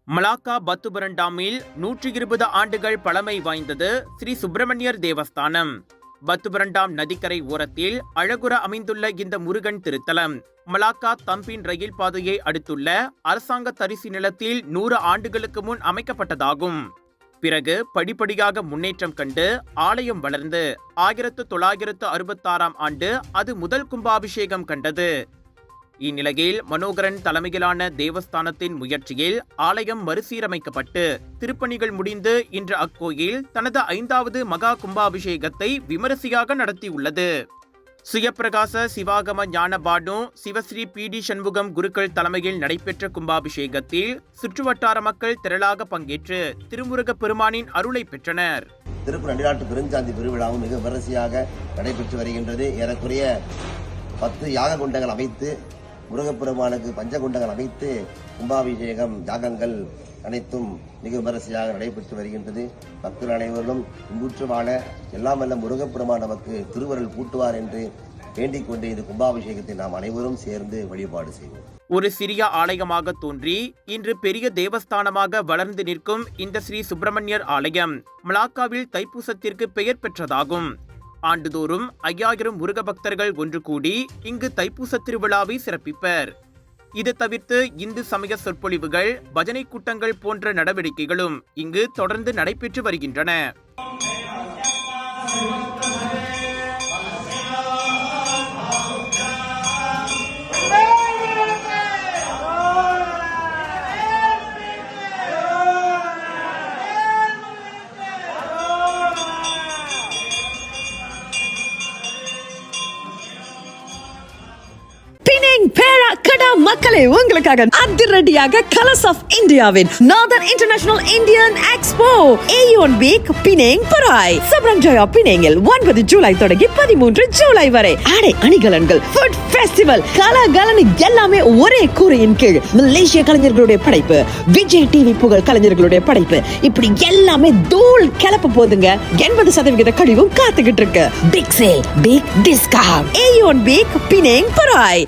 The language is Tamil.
மலாக்கா பத்துபரண்டாமில் 120 ஆண்டுகள் பழமை வாய்ந்தது ஸ்ரீ சுப்பிரமணியர் தேவஸ்தானம். பத்துபரண்டாம் நதிக்கரை ஓரத்தில் அழகுற அமைந்துள்ள இந்த முருகன் திருத்தலம் மலாக்கா தம்பின் ரயில் பாதையை அடுத்துள்ள அரசாங்க தரிசு நிலத்தில் 100 ஆண்டுகளுக்கு முன் அமைக்கப்பட்டதாகும். பிறகு படிப்படியாக முன்னேற்றம் கண்டு ஆலயம் வளர்ந்து 1966ஆம் ஆண்டு அது முதல் கும்பாபிஷேகம் கண்டது. இந்நிலையில் மனோகரன் தலைமையிலான தேவஸ்தானத்தின் முயற்சியில் ஆலயம் மறுசீரமைக்கப்பட்டு திருப்பணிகள் முடிந்து இன்று அக்கோயில் தனது 5வது மகா கும்பாபிஷேகத்தை விமரிசையாக நடத்தியுள்ளது. சுயப்பிரகாச சிவாகம ஞானபானு சிவஸ்ரீ பி.டி. சண்முகம் குருக்கள் தலைமையில் நடைபெற்ற கும்பாபிஷேகத்தில் சுற்றுவட்டார மக்கள் திரளாக பங்கேற்று திருமுருக பெருமானின் அருளை பெற்றனர். திருப்பூர் நடிநாட்டு பெருஞ்சாந்தி பெருவிழாவும் மிக விமரிசையாக நடைபெற்று வருகின்றது. ஏறக்குறைய 10 யாக குண்டங்கள் அமைத்து முருகப்பெருமானுக்கு பஞ்சகுண்டங்கள் அமைத்து கும்பாபிஷேகம் யாகங்கள் அனைத்தும் மிக விமரிசையாக நடைபெற்று வருகின்றது. பக்தர்கள் அனைவரும் இன்புற்று வாழ எல்லாம் வல்ல முருகப்பெருமான் நமக்கு திருவருள் பூட்டுவார் என்று வேண்டிக் கொண்டு இந்த கும்பாபிஷேகத்தை நாம் அனைவரும் சேர்ந்து வழிபாடு செய்வோம். ஒரு சிறிய ஆலயமாக தோன்றி இன்று பெரிய தேவஸ்தானமாக வளர்ந்து நிற்கும் இந்த ஸ்ரீ சுப்பிரமணியர் ஆலயம் மலாக்காவில் தைப்பூசத்திற்கு பெயர் பெற்றதாகும். ஆண்டுதோறும் 5000 முருக பக்தர்கள் ஒன்று கூடி இங்கு தைப்பூச திருவிழாவை சிறப்பிப்பர். இது தவிர்த்து இந்து சமய சொற்பொழிவுகள், பஜனை கூட்டங்கள் போன்ற நடவடிக்கைகளும் இங்கு தொடர்ந்து நடைபெற்று வருகின்றன. மக்களே, உங்களுக்காக அதிரடியாக கலர்ஸ் ஆஃப் இந்தியாவின் northern international Indian expo A1 week Penang Perai Seberang Jaya பினேங்கில் 9 ஜூலை தொடங்கி 13 ஜூலை வரை ஆடை அணிகலன்கள், ஃபுட் ஃபெஸ்டிவல், கலகலன் எல்லாமே ஒரே கூரையின் கீழ். மலேசிய கலைஞர்களுடைய படைப்பு, விஜய் டிவி புகழ் கலைஞர்களுடைய படைப்பு, இப்படி எல்லாமே தூள் கிளப்ப போதுங்க. 80% கழிவும் காத்துக்கிட்டு இருக்கு. Big sale, big discount. A1 week Penang பராய்.